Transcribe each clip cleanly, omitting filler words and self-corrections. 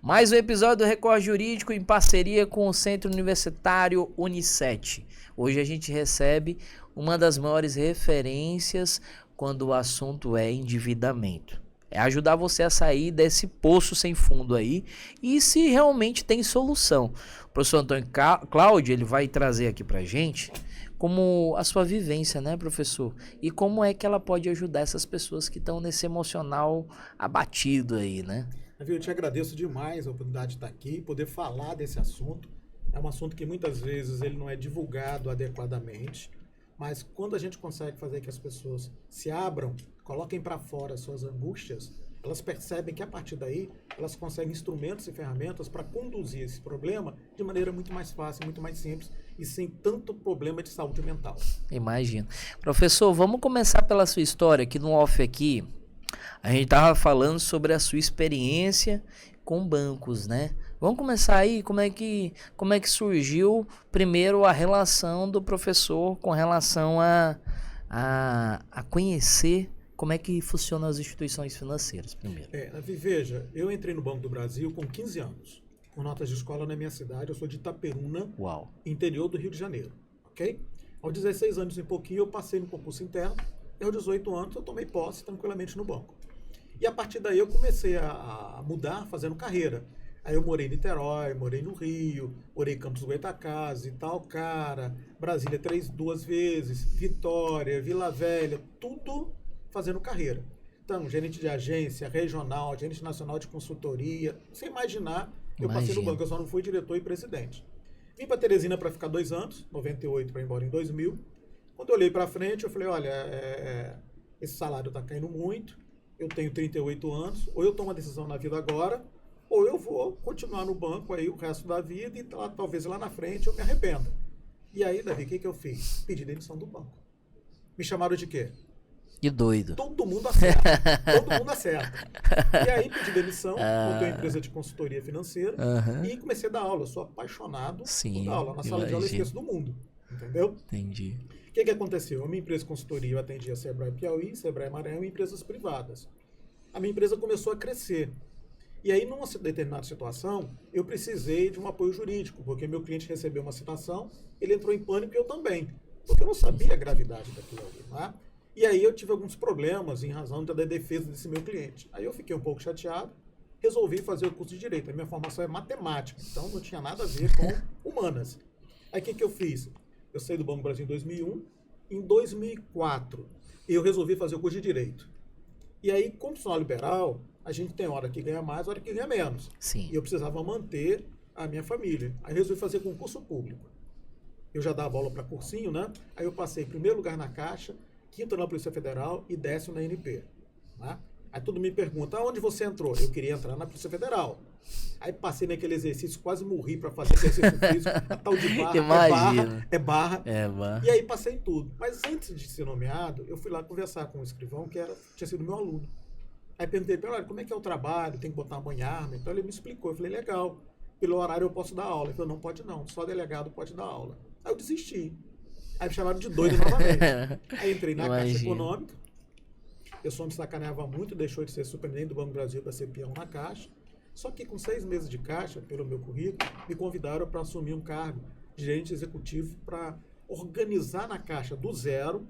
Mais um episódio do Record Jurídico em parceria com o Centro Universitário Unicet. Hoje a gente recebe uma das maiores referências quando o assunto é endividamento. É ajudar você a sair desse poço sem fundo aí e se realmente tem solução. O professor Antônio Cláudio, ele vai trazer aqui pra gente como a sua vivência, né, professor? E como é que ela pode ajudar essas pessoas que estão nesse emocional abatido aí, né? Eu te agradeço demais a oportunidade de estar aqui, poder falar desse assunto. É um assunto que muitas vezes ele não é divulgado adequadamente, mas quando a gente consegue fazer que as pessoas se abram, coloquem para fora suas angústias, elas percebem que a partir daí elas conseguem instrumentos e ferramentas para conduzir esse problema de maneira muito mais fácil, muito mais simples e sem tanto problema de saúde mental. Imagino. Professor, vamos começar pela sua história, que no off aqui a gente estava falando sobre a sua experiência com bancos, né? Vamos começar aí, como é que surgiu primeiro a relação do professor com relação a conhecer como é que funcionam as instituições financeiras primeiro. Veja, eu entrei no Banco do Brasil com 15 anos, com notas de escola na minha cidade. Eu sou de Itaperuna, Uau. Interior do Rio de Janeiro, ok? Aos 16 anos e pouquinho eu passei no concurso interno, e aos 18 anos eu tomei posse tranquilamente no banco. E a partir daí eu comecei a mudar, fazendo carreira. Aí eu morei em Niterói, morei no Rio, morei em Campos do Goytacazes, Itaocara, Brasília 2 vezes, Vitória, Vila Velha, tudo fazendo carreira. Então, gerente de agência regional, gerente nacional de consultoria, sem imaginar, eu passei no banco, eu só não fui diretor e presidente. Vim para Teresina para ficar 2 anos, 98 para ir embora em 2000. Quando eu olhei para frente, eu falei, olha, esse salário está caindo muito, eu tenho 38 anos, ou eu tomo uma decisão na vida agora, ou eu vou continuar no banco aí o resto da vida e talvez lá na frente eu me arrependa. E aí, Davi, o que eu fiz? Pedi demissão do banco. Me chamaram de quê? De doido. Todo mundo acerta. Todo mundo acerta. E aí pedi demissão, montei uma empresa de consultoria financeira e comecei a dar aula. Eu sou apaixonado por dar aula. Na sala de aula eu esqueço do mundo. Entendeu? Entendi. O que aconteceu? A minha empresa de consultoria, eu atendia Sebrae Piauí, Sebrae Maranhão e empresas privadas. A minha empresa começou a crescer. E aí, numa determinada situação, eu precisei de um apoio jurídico, porque meu cliente recebeu uma citação, ele entrou em pânico e eu também, porque eu não sabia a gravidade daquilo ali, né? E aí eu tive alguns problemas em razão da defesa desse meu cliente. Aí eu fiquei um pouco chateado, resolvi fazer o curso de Direito. A minha formação é matemática, então não tinha nada a ver com humanas. Aí o que eu fiz? Eu saí do Banco do Brasil em 2001. Em 2004, eu resolvi fazer o curso de Direito. E aí, como profissional liberal, a gente tem hora que ganha mais, hora que ganha menos. Sim. E eu precisava manter a minha família. Aí eu resolvi fazer concurso público. Eu já dava aula para cursinho, né? Aí eu passei em primeiro lugar na Caixa, quinto na Polícia Federal e 10º na ANP. Né? Aí todo mundo me pergunta, aonde você entrou? Eu queria entrar na Polícia Federal. Aí passei naquele exercício, quase morri para fazer exercício físico, a tal de barra, Imagina. é barra. E aí passei em tudo. Mas antes de ser nomeado, eu fui lá conversar com o escrivão, que tinha sido meu aluno. Aí perguntei para ele, olha, como é que é o trabalho, tem que botar uma banha-arma? Então ele me explicou, eu falei, legal, pelo horário eu posso dar aula. Ele falou, não pode não, só delegado pode dar aula. Aí eu desisti. Aí me chamaram de doido novamente. Aí entrei na Caixa Econômica. Eu só me sacaneava muito, deixou de ser superintendente do Banco do Brasil para ser peão na Caixa. Só que com 6 meses de Caixa, pelo meu currículo, me convidaram para assumir um cargo de gerente executivo para organizar na Caixa do zero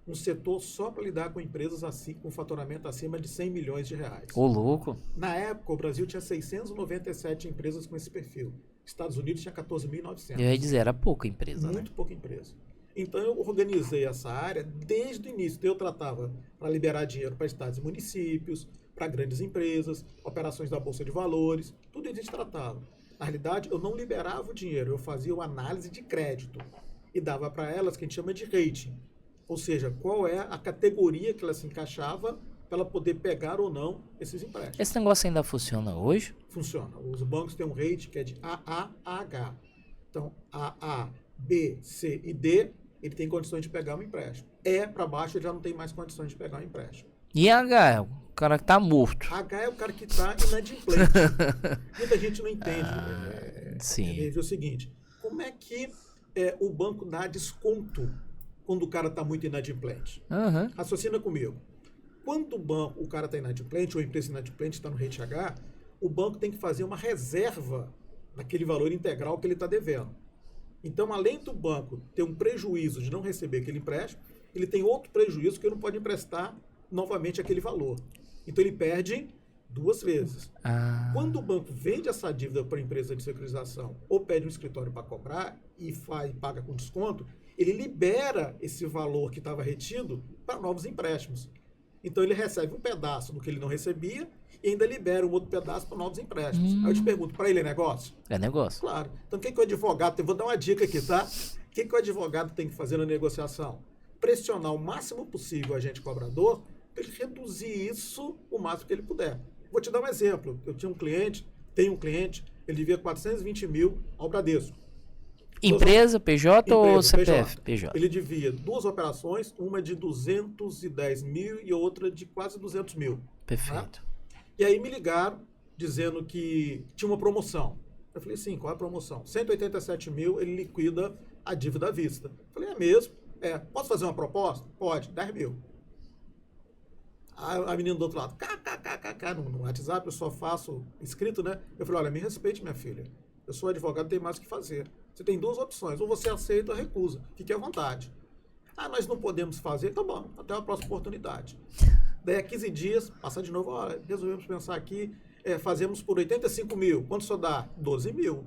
um setor só para lidar com empresas assim, com faturamento acima de 100 milhões de reais. Ô, louco! Na época, o Brasil tinha 697 empresas com esse perfil. Estados Unidos tinha 14.900. Eu ia dizer, era pouca empresa, Muito pouca empresa. Então, eu organizei essa área desde o início. Eu tratava para liberar dinheiro para estados e municípios, para grandes empresas, operações da Bolsa de Valores, tudo isso a gente tratava. Na realidade, eu não liberava o dinheiro, eu fazia uma análise de crédito e dava para elas que a gente chama de rating. Ou seja, qual é a categoria que ela se encaixava para ela poder pegar ou não esses empréstimos. Esse negócio ainda funciona hoje? Funciona. Os bancos têm um rating que é de AAH. Então, AA, B, C e D, ele tem condições de pegar um empréstimo. E para baixo, ele já não tem mais condições de pegar um empréstimo. E H, o cara que tá morto. H é o cara que está inadimplente. Muita gente não entende. Sim. É o seguinte, como é que o banco dá desconto quando o cara está muito inadimplente? Raciocina comigo. Quando o cara está inadimplente, ou a empresa inadimplente está no rate H, o banco tem que fazer uma reserva naquele valor integral que ele está devendo. Então, além do banco ter um prejuízo de não receber aquele empréstimo, ele tem outro prejuízo que ele não pode emprestar novamente aquele valor. Então, ele perde duas vezes. Quando o banco vende essa dívida para a empresa de securitização ou pede um escritório para cobrar e paga com desconto, ele libera esse valor que estava retido para novos empréstimos. Então, ele recebe um pedaço do que ele não recebia e ainda libera um outro pedaço para novos empréstimos. Aí eu te pergunto, para ele é negócio? É negócio. Claro. Então, o que o advogado tem? Vou dar uma dica aqui, tá? O que o advogado tem que fazer na negociação? Pressionar o máximo possível o agente cobrador para ele reduzir isso o máximo que ele puder. Vou te dar um exemplo. Eu tenho um cliente, ele devia 420 mil ao Bradesco. Empresa, PJ ou CPF? PJ. Ele devia duas operações, uma de 210 mil e outra de quase 200 mil. Perfeito. Né? E aí me ligaram dizendo que tinha uma promoção. Eu falei, sim, qual é a promoção? 187 mil, ele liquida a dívida à vista. Eu falei, é mesmo? Posso fazer uma proposta? Pode, 10 mil. A menina do outro lado, no WhatsApp eu só faço escrito, né? Eu falei, olha, me respeite, minha filha. Eu sou advogado, tem mais o que fazer. Você tem duas opções, ou você aceita ou recusa. Fique à vontade. Nós não podemos fazer, tá bom, até a próxima oportunidade. Daí a 15 dias, passa de novo, olha, resolvemos pensar aqui, fazemos por 85 mil. Quanto só dá? 12 mil.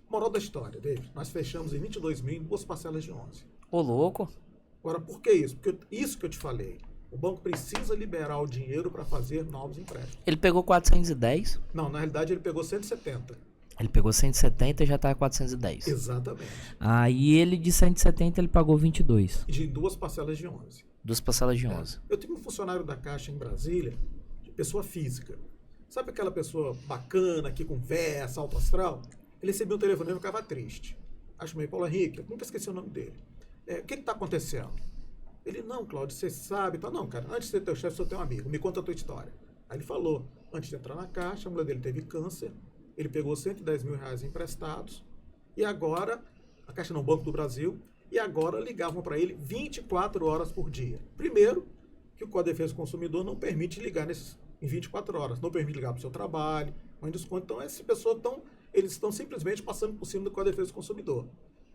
Moral da história, David, nós fechamos em 22 mil em duas parcelas de 11. Ô, louco. Agora, por que isso? Porque isso que eu te falei. O banco precisa liberar o dinheiro para fazer novos empréstimos. Ele pegou 410? Não, na realidade ele pegou 170. Ele pegou 170 e já tá 410. Exatamente. Aí ele de 170 ele pagou 22. De duas parcelas de 11. Duas parcelas de 11. Eu tenho um funcionário da Caixa em Brasília, de pessoa física. Sabe aquela pessoa bacana, que conversa, alto astral? Ele recebeu um telefone e ficava triste. Acho meio Paulo Henrique, eu nunca esqueci o nome dele. O que está acontecendo? Ele, não, Cláudio, você sabe. Então, não, cara, antes de ser teu chefe, sou teu amigo. Me conta a tua história. Aí ele falou, antes de entrar na Caixa, a mulher dele teve câncer, ele pegou 110 mil reais emprestados, e agora, a Caixa não, Banco do Brasil, e agora ligavam para ele 24 horas por dia. Primeiro, que o Código de Defesa do Consumidor não permite ligar em 24 horas, não permite ligar para o seu trabalho, um desconto. Então, essas pessoas eles estão simplesmente passando por cima do Código de Defesa do Consumidor.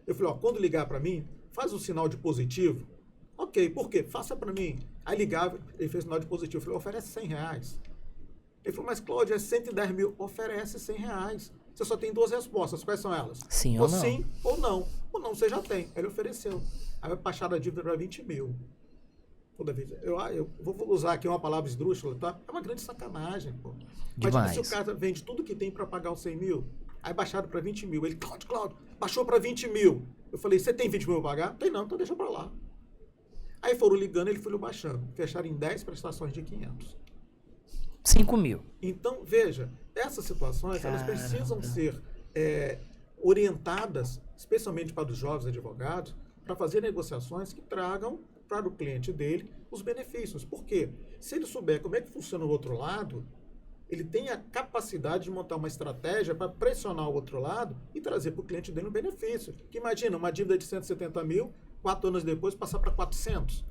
Eu falei, quando ligar para mim, faz um sinal de positivo. Ok, por quê? Faça para mim. Aí ligava, ele fez sinal de positivo. Eu falei, oferece 100 reais. Ele falou, mas Cláudio, é 110 mil. Oferece 100 reais. Você só tem duas respostas. Quais são elas? Sim ou não? Sim ou não. Ou não, você já tem. Ele ofereceu. Aí vai baixar a dívida para 20 mil. Toda vez. Eu vou usar aqui uma palavra esdrúxula, tá? É uma grande sacanagem, pô. Mas se o cara vende tudo que tem para pagar os 100 mil, aí baixaram para 20 mil. Ele, Cláudio, baixou para 20 mil. Eu falei, você tem 20 mil para pagar? Tem não, então deixa para lá. Aí foram ligando, ele foi baixando. Fecharam em 10 prestações de 500. 5 mil. Então, veja, essas situações, elas precisam ser orientadas, especialmente para os jovens advogados, para fazer negociações que tragam para o cliente dele os benefícios. Por quê? Se ele souber como é que funciona o outro lado, ele tem a capacidade de montar uma estratégia para pressionar o outro lado e trazer para o cliente dele um benefício. Que imagina, uma dívida de 170 mil, 4 anos depois passar para 400.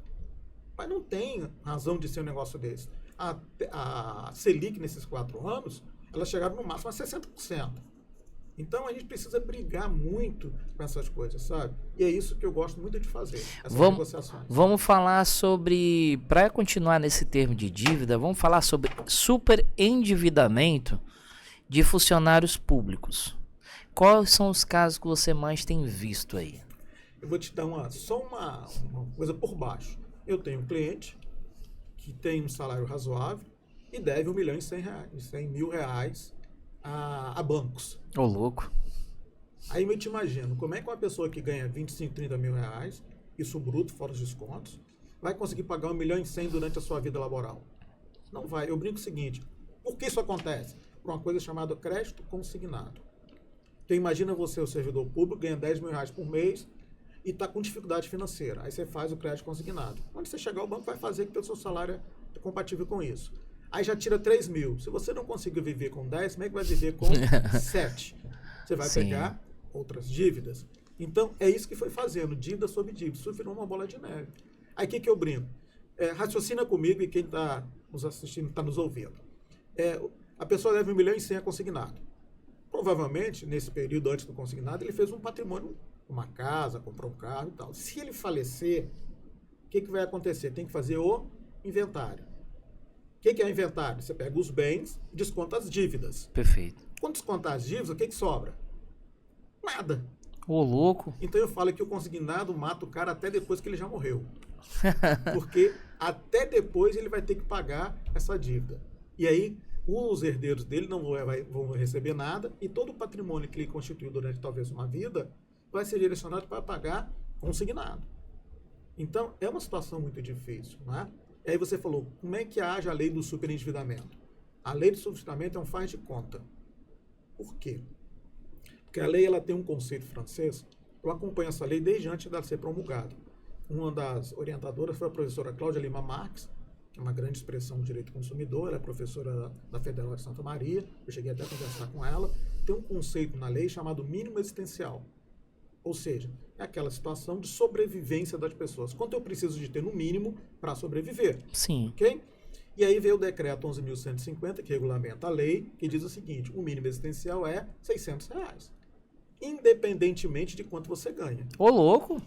Mas não tem razão de ser um negócio desse. A Selic, nesses 4 anos, elas chegaram no máximo a 60%. Então, a gente precisa brigar muito com essas coisas, sabe? E é isso que eu gosto muito de fazer, essas negociações. Vamos falar sobre, para continuar nesse termo de dívida, vamos falar sobre superendividamento de funcionários públicos. Quais são os casos que você mais tem visto aí? Eu vou te dar só uma coisa por baixo. Eu tenho um cliente que tem um salário razoável e deve R$1.100.000, R$100.000 a bancos. Ô, louco. Aí eu te imagino, como é que uma pessoa que ganha 25, 30 mil reais, isso bruto, fora os descontos, vai conseguir pagar R$1.100.000 durante a sua vida laboral? Não vai. Eu brinco o seguinte, por que isso acontece? Por uma coisa chamada crédito consignado. Então imagina você, o servidor público, ganha R$10 mil por mês, e está com dificuldade financeira. Aí você faz o crédito consignado. Quando você chegar, o banco vai fazer que o seu salário é compatível com isso. Aí já tira 3 mil. Se você não conseguir viver com 10, como é que vai viver com 7? Você vai pegar outras dívidas. Então, é isso que foi fazendo, dívida sobre dívida. Isso virou uma bola de neve. Aí, o que eu brinco? Raciocina comigo e quem está nos assistindo, está nos ouvindo. A pessoa deve 1.100.000 a consignado. Provavelmente, nesse período antes do consignado, ele fez um patrimônio, uma casa, comprou um carro e tal. Se ele falecer, o que vai acontecer? Tem que fazer o inventário. O que é o inventário? Você pega os bens e desconta as dívidas. Perfeito. Quando descontar as dívidas, o que sobra? Nada. Ô, louco. Então eu falo que o consignado mata o cara até depois que ele já morreu. Porque até depois ele vai ter que pagar essa dívida. E aí os herdeiros dele não vão receber nada e todo o patrimônio que ele constituiu durante talvez uma vida vai ser direcionado para pagar consignado. Então é uma situação muito difícil, não é? E aí você falou, como é que age a lei do superendividamento? A lei do superendividamento é um faz de conta. Por quê? Porque a lei ela tem um conceito francês, eu acompanho essa lei desde antes dela ser promulgada. Uma das orientadoras foi a professora Cláudia Lima Marques, que é uma grande expressão do direito consumidor, ela é professora da Federal de Santa Maria, eu cheguei até a conversar com ela. Tem um conceito na lei chamado mínimo existencial, ou seja, é aquela situação de sobrevivência das pessoas. Quanto eu preciso de ter no mínimo para sobreviver? Sim. Ok? E aí veio o decreto 11.150, que regulamenta a lei, que diz o seguinte, o mínimo existencial é R$600, independentemente de quanto você ganha. Ô, louco.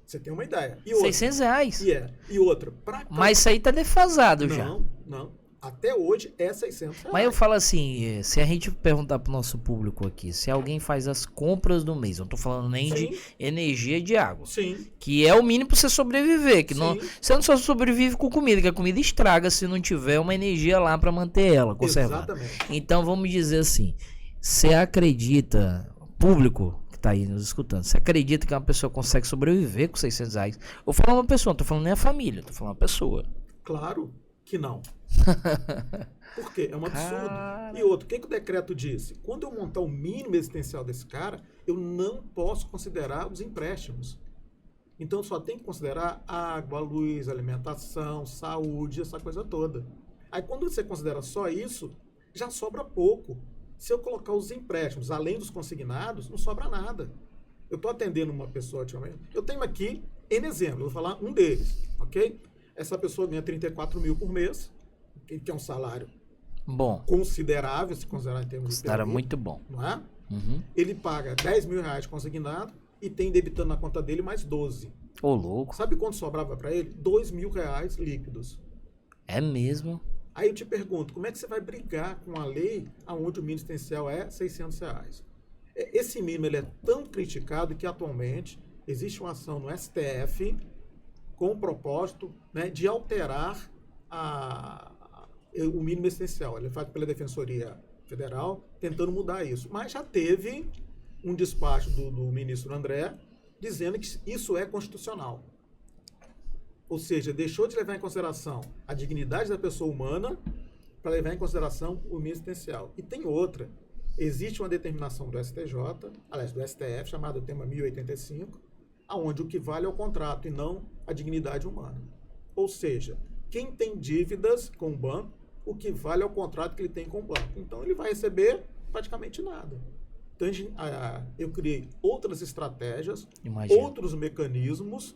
Você tem uma ideia. E outra, R$600. E outra. Mas isso aí tá defasado já. Não. Até hoje é R$600. Mas eu falo assim, se a gente perguntar pro nosso público aqui, se alguém faz as compras do mês, não tô falando nem de energia e de água. Sim. Que é o mínimo pra você sobreviver. Que não, Sim. você não só sobrevive com comida, que a comida estraga se não tiver uma energia lá pra manter ela conservada. Exatamente. Então vamos dizer assim, você acredita, público que tá aí nos escutando, você acredita que uma pessoa consegue sobreviver com R$600? Eu falo uma pessoa, não tô falando nem a família, tô falando uma pessoa. Claro que não. Por quê? É um absurdo. E outro, o que o decreto disse? Quando eu montar o mínimo existencial desse cara, eu não posso considerar os empréstimos. Então só tem que considerar água, luz, alimentação, saúde, essa coisa toda. Aí quando você considera só isso, já sobra pouco. Se eu colocar os empréstimos, além dos consignados, não sobra nada. Eu estou atendendo uma pessoa ultimamente. Eu tenho aqui N exemplo, eu vou falar um deles, ok? Essa pessoa ganha 34 mil por mês, que é um salário bom, considerável, se considerar em termos de considera muito bom. não é? Uhum. Ele paga R$10.000 consignado e tem debitando na conta dele mais 12. Ô, louco. Sabe quanto sobrava para ele? R$2.000 líquidos. É mesmo? Aí eu te pergunto, como é que você vai brigar com a lei onde o mínimo existencial é R$600? Esse mínimo ele é tão criticado que atualmente existe uma ação no STF com o propósito, né, de alterar o mínimo existencial. Ele é feito pela Defensoria Federal tentando mudar isso. Mas já teve um despacho do ministro André dizendo que isso é constitucional. Ou seja, deixou de levar em consideração a dignidade da pessoa humana para levar em consideração o mínimo existencial. E tem outra. Existe uma determinação do STJ, aliás, do STF, chamada tema 1085, onde o que vale é o contrato e não a dignidade humana. Ou seja, quem tem dívidas com o banco, o que vale é o contrato que ele tem com o banco. Então, ele vai receber praticamente nada. Então, eu criei outras estratégias, outros mecanismos,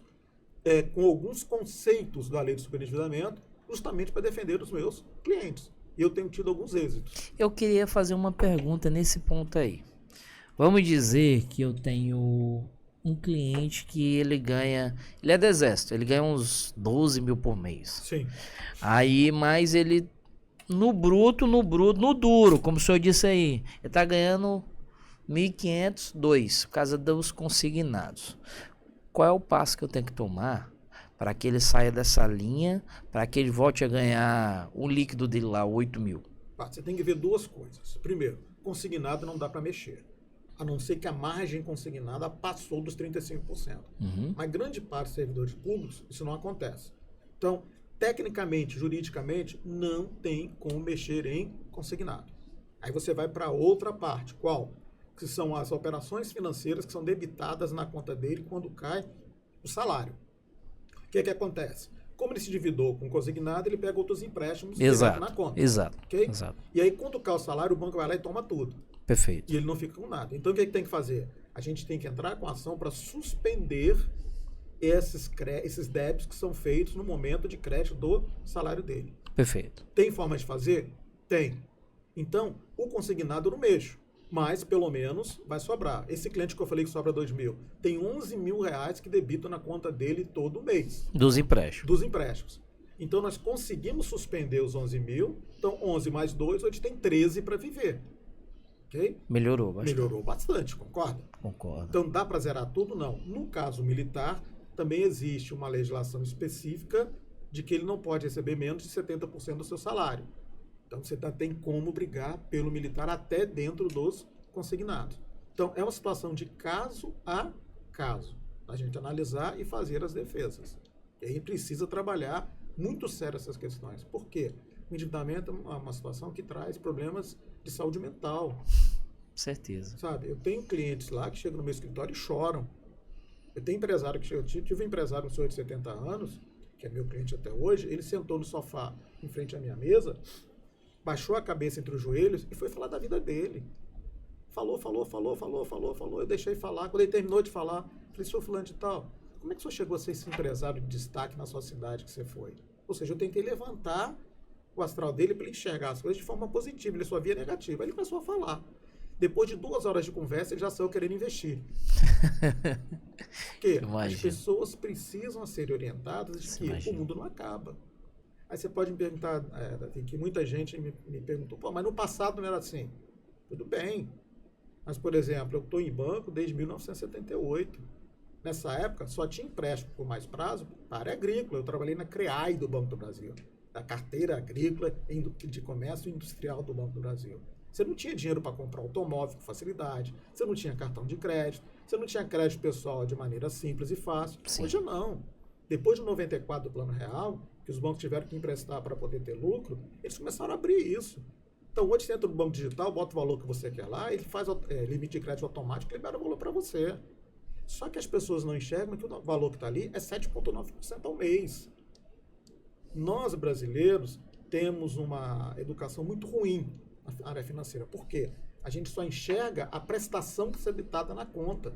com alguns conceitos da lei do superendividamento, justamente para defender os meus clientes. E eu tenho tido alguns êxitos. Eu queria fazer uma pergunta nesse ponto aí. Vamos dizer que eu tenho um cliente que ele é do exército, ele ganha uns 12 mil por mês. Sim. Aí, mas ele, no duro, como o senhor disse aí, ele tá ganhando 1.500, 2, por causa dos consignados. Qual é o passo que eu tenho que tomar para que ele saia dessa linha, para que ele volte a ganhar o líquido dele lá, 8 mil? Você tem que ver duas coisas. Primeiro, consignado não dá para mexer, a não ser que a margem consignada passou dos 35%. Uhum. Mas grande parte dos servidores públicos, isso não acontece. Então, tecnicamente, juridicamente, não tem como mexer em consignado. Aí você vai para outra parte. Qual? Que são as operações financeiras que são debitadas na conta dele quando cai o salário. O que acontece? Como ele se endividou com consignado, ele pega outros empréstimos direto na conta. Exato. E aí, quando cai o salário, o banco vai lá e toma tudo. Perfeito. E ele não fica com nada. Então, o que tem que fazer? A gente tem que entrar com ação para suspender esses débitos que são feitos no momento de crédito do salário dele. Perfeito. Tem forma de fazer? Tem. Então, o consignado eu não mexo, mas pelo menos vai sobrar. Esse cliente que eu falei que sobra 2 mil, tem 11 mil reais que debito na conta dele todo mês. Dos empréstimos. Dos empréstimos. Então, nós conseguimos suspender os 11 mil. Então, 11 mais 2, hoje tem 13 para viver. Ok? Melhorou bastante. Melhorou bastante, concorda? Concordo. Então, dá para zerar tudo? Não. No caso militar, também existe uma legislação específica de que ele não pode receber menos de 70% do seu salário. Então, você tem como brigar pelo militar até dentro dos consignados. Então, é uma situação de caso a caso. A gente analisar e fazer as defesas. E aí precisa trabalhar muito sério essas questões. Por quê? O endividamento é uma situação que traz problemas de saúde mental. Certeza. Sabe, eu tenho clientes lá que chegam no meu escritório e choram. Eu tenho empresário que chegou, tive um empresário, um senhor de 70 anos, que é meu cliente até hoje, ele sentou no sofá em frente à minha mesa, baixou a cabeça entre os joelhos e foi falar da vida dele. Falou. Eu deixei falar. Quando ele terminou de falar, falei, senhor fulano de tal, como é que o senhor chegou a ser esse empresário de destaque na sua cidade que você foi? Ou seja, eu tentei levantar o astral dele para ele enxergar as coisas de forma positiva, ele só via negativa. Aí ele começou a falar. Depois de 2 horas de conversa, ele já saiu querendo investir. Porque as pessoas precisam ser orientadas de que o mundo não acaba. Aí você pode me perguntar, que muita gente me perguntou, pô, mas no passado não era assim. Tudo bem. Mas, por exemplo, eu estou em banco desde 1978. Nessa época, só tinha empréstimo por mais prazo para área agrícola. Eu trabalhei na CREAI do Banco do Brasil, da carteira agrícola de comércio industrial do Banco do Brasil. Você não tinha dinheiro para comprar automóvel com facilidade, você não tinha cartão de crédito, você não tinha crédito pessoal de maneira simples e fácil. Sim. Hoje não. Depois de 94 do Plano Real, que os bancos tiveram que emprestar para poder ter lucro, eles começaram a abrir isso. Então, hoje você entra no banco digital, bota o valor que você quer lá, ele faz limite de crédito automático e libera o valor para você. Só que as pessoas não enxergam que o valor que está ali é 7,9% ao mês. Nós, brasileiros, temos uma educação muito ruim na área financeira. Por quê? A gente só enxerga a prestação que é debitada na conta.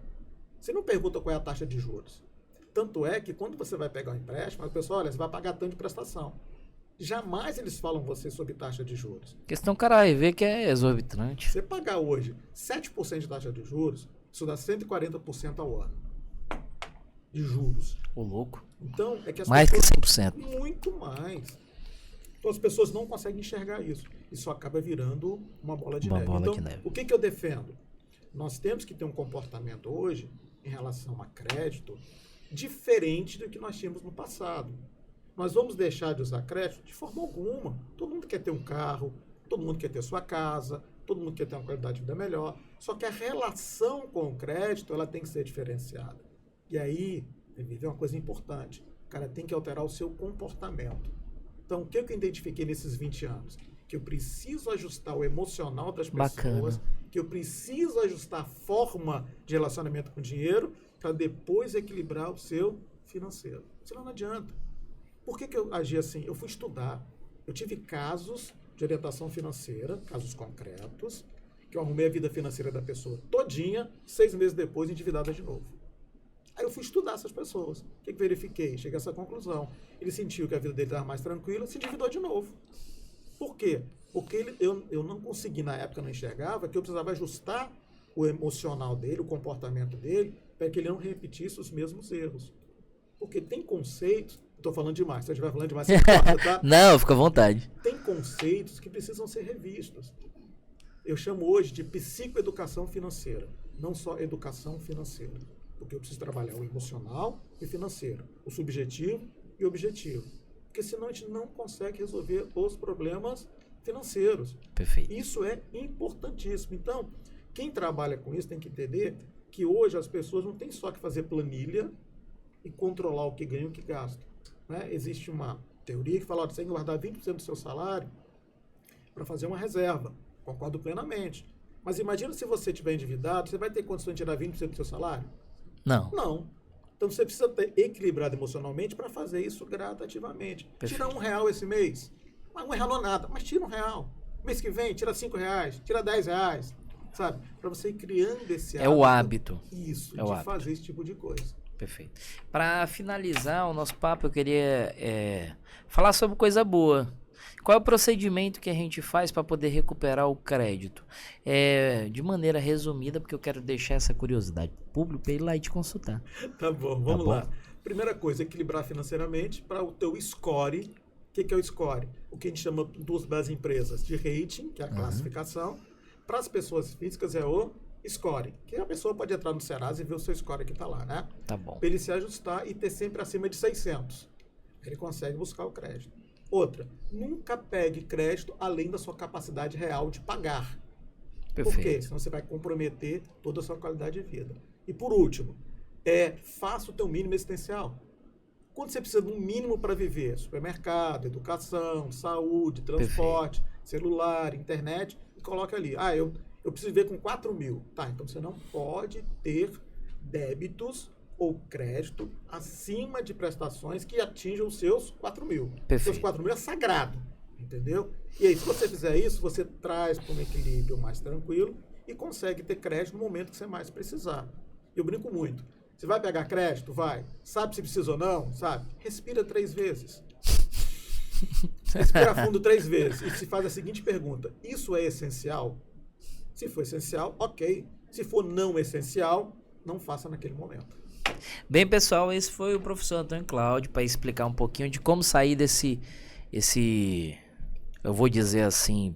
Você não pergunta qual é a taxa de juros. Tanto é que quando você vai pegar um empréstimo, a pessoa, olha, você vai pagar tanto de prestação. Jamais eles falam você sobre taxa de juros. Questão, caralho, vê que é exorbitante. Você pagar hoje 7% de taxa de juros, isso dá 140% ao ano de juros. Ô, louco. Então, é que as mais pessoas, que 100%. Muito mais. Então, as pessoas não conseguem enxergar isso. Isso acaba virando uma bola de neve. Então, o que eu defendo? Nós temos que ter um comportamento hoje, em relação a crédito, diferente do que nós tínhamos no passado. Nós vamos deixar de usar crédito de forma alguma. Todo mundo quer ter um carro, todo mundo quer ter sua casa, todo mundo quer ter uma qualidade de vida melhor. Só que a relação com o crédito, ela tem que ser diferenciada. E aí, é uma coisa importante. O cara tem que alterar o seu comportamento. Então, o que eu identifiquei nesses 20 anos? Que eu preciso ajustar o emocional das pessoas, que eu preciso ajustar a forma de relacionamento com o dinheiro para depois equilibrar o seu financeiro. Senão não adianta. Por que eu agi assim? Eu fui estudar. Eu tive casos de orientação financeira, casos concretos, que eu arrumei a vida financeira da pessoa todinha, 6 meses depois, endividada de novo. Aí eu fui estudar essas pessoas. O que verifiquei? Cheguei a essa conclusão. Ele sentiu que a vida dele estava mais tranquila, se endividou de novo. Por quê? Porque eu não consegui, na época, não enxergava que eu precisava ajustar o emocional dele, o comportamento dele, para que ele não repetisse os mesmos erros. Porque tem conceitos, estou falando demais, se eu estiver falando demais, você corta, tá? Não, fica à vontade. Tem conceitos que precisam ser revistos. Eu chamo hoje de psicoeducação financeira, não só educação financeira. Porque eu preciso trabalhar o emocional e financeiro, o subjetivo e o objetivo. Porque senão a gente não consegue resolver os problemas financeiros. Perfeito. Isso é importantíssimo. Então, quem trabalha com isso tem que entender que hoje as pessoas não têm só que fazer planilha e controlar o que ganham e o que gastam. Né? Existe uma teoria que fala que você tem que guardar 20% do seu salário para fazer uma reserva. Concordo plenamente. Mas imagina se você estiver endividado, você vai ter condições de tirar 20% do seu salário? Não. Não. Então você precisa ter equilibrado emocionalmente para fazer isso gradativamente. Perfeito. Tira R$1 esse mês. Mas R$1 não é nada, mas tira R$1. Mês que vem, tira R$5, tira R$10. Sabe? Para você ir criando esse hábito. É o hábito. Isso, é de fazer esse tipo de coisa. Perfeito. Para finalizar o nosso papo, eu queria falar sobre coisa boa. Qual é o procedimento que a gente faz para poder recuperar o crédito? De maneira resumida, porque eu quero deixar essa curiosidade para o público para ir lá e te consultar. Tá bom, vamos lá. Primeira coisa, equilibrar financeiramente para o teu score. O que é o score? O que a gente chama das empresas de rating, que é a classificação. Para as pessoas físicas é o score, que a pessoa pode entrar no Serasa e ver o seu score que está lá, né? Tá bom. Para ele se ajustar e ter sempre acima de 600. Ele consegue buscar o crédito. Outra, nunca pegue crédito além da sua capacidade real de pagar. Perfeito. Por quê? Senão você vai comprometer toda a sua qualidade de vida. E por último, faça o teu mínimo existencial. Quando você precisa de um mínimo para viver, supermercado, educação, saúde, transporte, celular, internet, coloque ali. Eu preciso viver com 4 mil. Tá, então você não pode ter débitos ou crédito acima de prestações que atinjam os seus 4 mil. Perfeito. Os 4 mil é sagrado, entendeu? E aí, se você fizer isso, você traz para um equilíbrio mais tranquilo e consegue ter crédito no momento que você mais precisar. Eu brinco muito. Você vai pegar crédito? Vai. Sabe se precisa ou não? Sabe? Respira 3 vezes. Respira fundo 3 vezes. E se faz a seguinte pergunta. Isso é essencial? Se for essencial, ok. Se for não essencial, não faça naquele momento. Bem, pessoal, esse foi o professor Antônio Cláudio para explicar um pouquinho de como sair desse, eu vou dizer assim,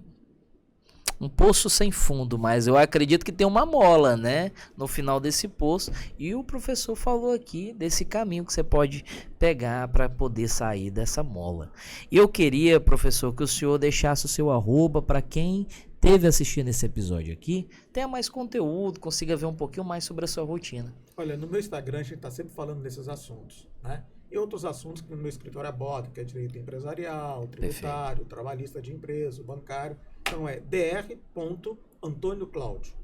um poço sem fundo, mas eu acredito que tem uma mola, né, no final desse poço, e o professor falou aqui desse caminho que você pode pegar para poder sair dessa mola. E eu queria, professor, que o senhor deixasse o seu arroba para quem esteve assistindo esse episódio aqui, tenha mais conteúdo, consiga ver um pouquinho mais sobre a sua rotina. Olha, no meu Instagram a gente está sempre falando desses assuntos, né? E outros assuntos que no meu escritório aborda, que é direito empresarial, tributário, trabalhista de empresa, bancário. Então é dr.antonioclaudio.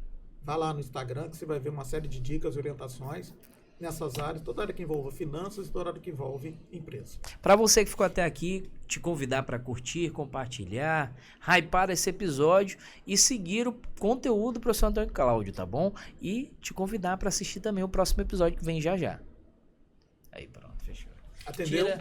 Vá lá no Instagram que você vai ver uma série de dicas e orientações nessas áreas, toda área que envolva finanças e toda área que envolve empresa. Para você que ficou até aqui, te convidar para curtir, compartilhar, hypar esse episódio e seguir o conteúdo do professor Antônio Cláudio, tá bom? E te convidar para assistir também o próximo episódio que vem já já. Aí, pronto, fechou. Atendeu?